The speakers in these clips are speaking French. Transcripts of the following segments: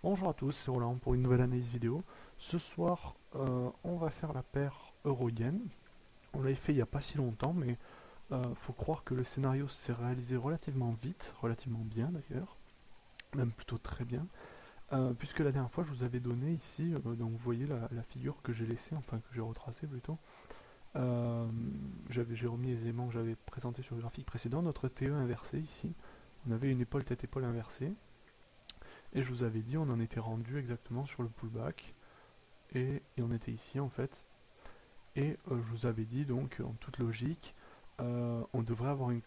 Bonjour à tous, c'est Roland pour une nouvelle analyse vidéo. Ce soir, on va faire la paire euro-yen. On l'avait fait il n'y a pas si longtemps, mais faut croire que le scénario s'est réalisé relativement vite, relativement bien d'ailleurs, même plutôt très bien, puisque la dernière fois je vous avais donné ici, donc vous voyez la figure que j'ai laissée, enfin que j'ai retracée plutôt. J'ai remis les éléments que j'avais présentés sur le graphique précédent, notre TE inversé ici. On avait une épaule tête-épaule inversée. Et je vous avais dit, on en était rendu exactement sur le pullback. Et on était ici en fait. Et je vous avais dit donc, en toute logique, on devrait avoir une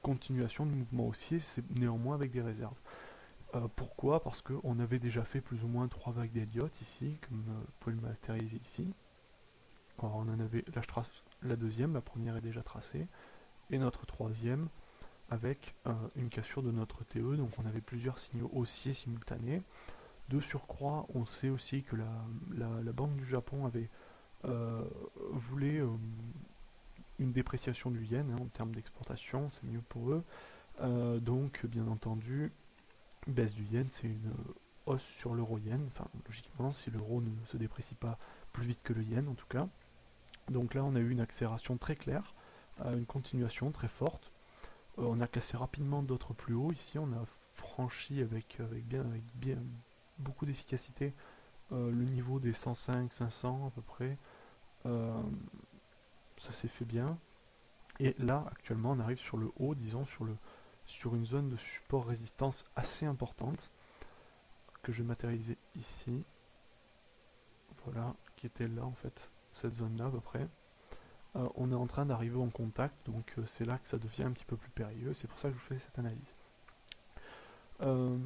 continuation du mouvement haussier, c'est néanmoins avec des réserves. Pourquoi? Parce qu'on avait déjà fait plus ou moins 3 vagues d'Elliott ici, comme vous pouvez le matérialiser ici. Alors on en avait, là je trace la deuxième, la première est déjà tracée, et notre troisième avec une cassure de notre TE, donc on avait plusieurs signaux haussiers simultanés. De surcroît, on sait aussi que la Banque du Japon avait voulu une dépréciation du yen en termes d'exportation, c'est mieux pour eux. Donc, bien entendu, baisse du yen, c'est une hausse sur l'euro yen. Enfin, logiquement, si l'euro ne se déprécie pas plus vite que le yen, en tout cas. Donc là, on a eu une accélération très claire, une continuation très forte. On a cassé rapidement d'autres plus hauts. Ici, on a franchi avec bien beaucoup d'efficacité le niveau des 105, 500 à peu près. Euh, Ça s'est fait bien. Et là, actuellement, on arrive sur le haut, disons, sur une zone de support-résistance assez importante, que je vais matérialiser ici. Voilà, qui était là, en fait, cette zone-là, à peu près. On est en train d'arriver en contact, donc c'est là que ça devient un petit peu plus périlleux. C'est pour ça que je vous fais cette analyse. Euh,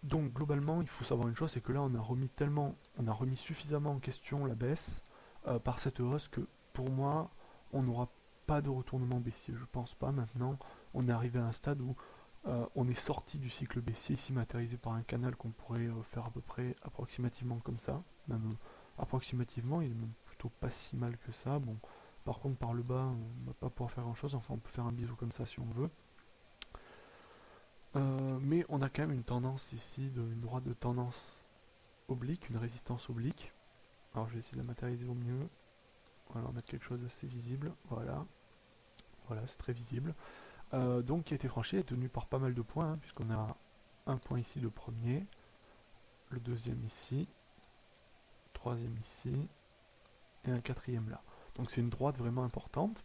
donc, globalement, il faut savoir une chose, c'est que là, on a remis suffisamment en question la baisse par cette hausse que, pour moi, on n'aura pas de retournement baissier. Je pense pas. Maintenant, on est arrivé à un stade où on est sorti du cycle baissier, ici matérialisé par un canal qu'on pourrait faire à peu près approximativement comme ça. Même approximativement, il est même plutôt pas si mal que ça. Bon, par contre, par le bas, on va pas pouvoir faire grand chose. Enfin, on peut faire un bisou comme ça si on veut. Mais on a quand même une tendance ici, une droite de tendance oblique, une résistance oblique. Alors je vais essayer de la matérialiser au mieux. Voilà, on va mettre quelque chose d'assez visible. Voilà, voilà, c'est très visible. Donc qui a été franchi, est tenu par pas mal de points, hein, puisqu'on a un point ici, le premier, le deuxième ici, troisième ici, et un quatrième là. Donc c'est une droite vraiment importante.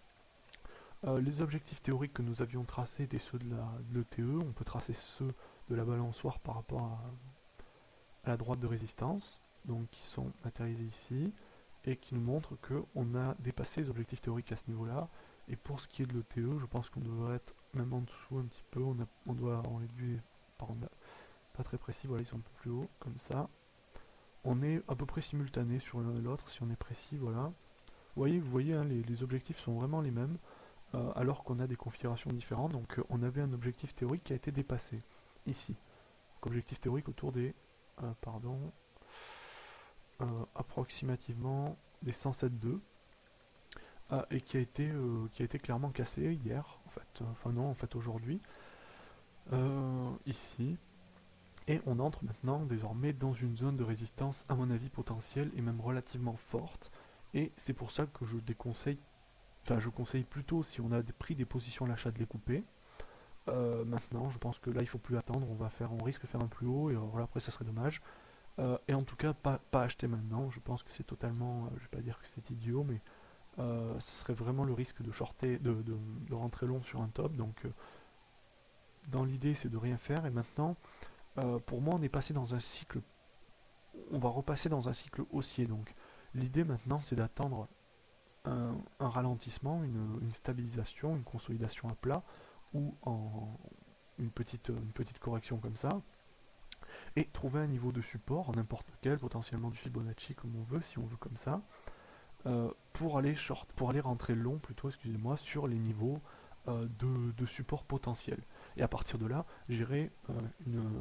Les objectifs théoriques que nous avions tracés étaient ceux de l'ETE. On peut tracer ceux de la balançoire par rapport à la droite de résistance, donc qui sont matérialisés ici, et qui nous montrent qu'on a dépassé les objectifs théoriques à ce niveau-là. Et pour ce qui est de l'ETE, je pense qu'on devrait être même en dessous un petit peu. On est dû, pas très précis, voilà, ils sont un peu plus hauts, comme ça. On est à peu près simultané sur l'un et l'autre, si on est précis, voilà. Vous voyez hein, les objectifs sont vraiment les mêmes, alors qu'on a des configurations différentes. Donc on avait un objectif théorique qui a été dépassé, ici. Donc, objectif théorique autour des, pardon, approximativement des 107,2 et qui a été clairement cassé hier, en fait, enfin non, en fait aujourd'hui, ici. Et on entre maintenant désormais dans une zone de résistance, à mon avis, potentielle et même relativement forte. Et c'est pour ça que je déconseille, enfin je conseille plutôt si on a pris des positions à l'achat de les couper. Maintenant, je pense que là il faut plus attendre, on risque de faire un plus haut et voilà, après ça serait dommage. Et en tout cas, pas acheter maintenant. Je pense que c'est totalement, je vais pas dire que c'est idiot, mais ce serait vraiment le risque de shorter, de rentrer long sur un top. Donc, dans l'idée, c'est de rien faire. Et maintenant, pour moi, on est passé dans un cycle. On va repasser dans un cycle haussier. Donc, l'idée maintenant, c'est d'attendre un ralentissement, une stabilisation, une consolidation à plat ou une petite correction comme ça et trouver un niveau de support, n'importe lequel, potentiellement du Fibonacci comme on veut, si on veut comme ça, pour aller rentrer long plutôt, excusez-moi, sur les niveaux de support potentiel. Et à partir de là, j'irai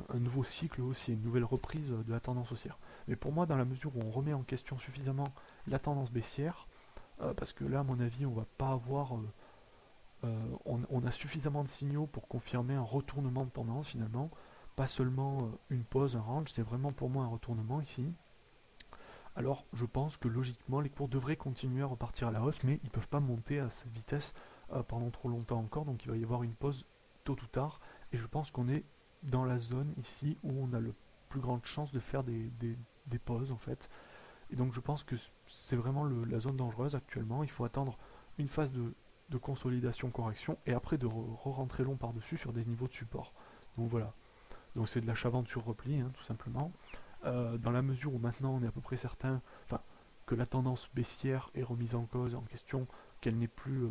un nouveau cycle haussier, une nouvelle reprise de la tendance haussière. Mais pour moi, dans la mesure où on remet en question suffisamment la tendance baissière, parce que là, à mon avis, on va pas avoir, on a suffisamment de signaux pour confirmer un retournement de tendance finalement. pas seulement une pause, un range, c'est vraiment pour moi un retournement ici. Alors je pense que logiquement les cours devraient continuer à repartir à la hausse, mais ils ne peuvent pas monter à cette vitesse pendant trop longtemps encore, donc il va y avoir une pause tôt ou tard, et je pense qu'on est dans la zone ici où on a le plus grande chance de faire des pauses en fait. Et donc je pense que c'est vraiment la zone dangereuse actuellement, il faut attendre une phase de consolidation, correction, et après de re-rentrer long par-dessus sur des niveaux de support. Donc voilà, donc c'est de l'achat-vente repli, hein, tout simplement. Dans la mesure où maintenant on est à peu près certain, enfin, que la tendance baissière est remise en cause, en question, qu'elle n'est plus,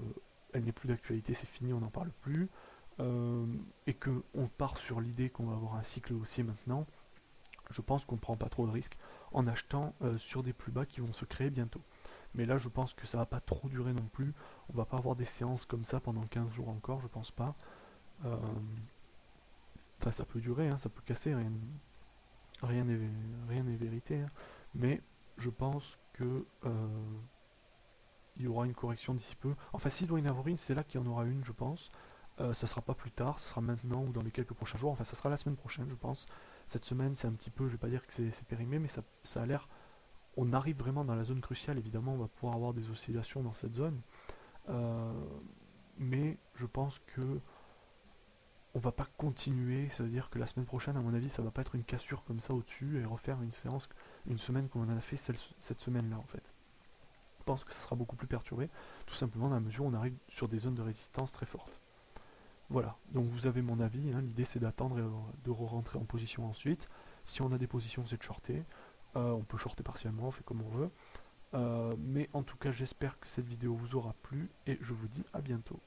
elle n'est plus d'actualité, c'est fini, on n'en parle plus, et qu'on part sur l'idée qu'on va avoir un cycle haussier maintenant, je pense qu'on ne prend pas trop de risques en achetant sur des plus bas qui vont se créer bientôt. Mais là, je pense que ça va pas trop durer non plus. On va pas avoir des séances comme ça pendant 15 jours encore, je pense pas. Euh, Enfin, ça peut durer, hein, ça peut casser, rien n'est vérité. Hein. Mais je pense que il y aura une correction d'ici peu. Enfin, s'il doit y en avoir une, c'est là qu'il y en aura une, je pense. Ça sera pas plus tard, ça sera maintenant ou dans les quelques prochains jours. Enfin, ça sera la semaine prochaine, je pense. Cette semaine, c'est un petit peu, je vais pas dire que c'est périmé, mais ça a l'air. On arrive vraiment dans la zone cruciale. Évidemment, on va pouvoir avoir des oscillations dans cette zone. Euh, mais je pense que on va pas continuer, ça veut dire que la semaine prochaine, à mon avis, ça va pas être une cassure comme ça au-dessus et refaire une séance, une semaine comme on en a fait cette semaine-là en fait. Je pense que ça sera beaucoup plus perturbé, tout simplement dans la mesure où on arrive sur des zones de résistance très fortes. Voilà, donc vous avez mon avis, hein. L'idée c'est d'attendre et de re-rentrer en position ensuite. Si on a des positions, c'est de shorter. On peut shorter partiellement, on fait comme on veut. Mais en tout cas, j'espère que cette vidéo vous aura plu et je vous dis à bientôt.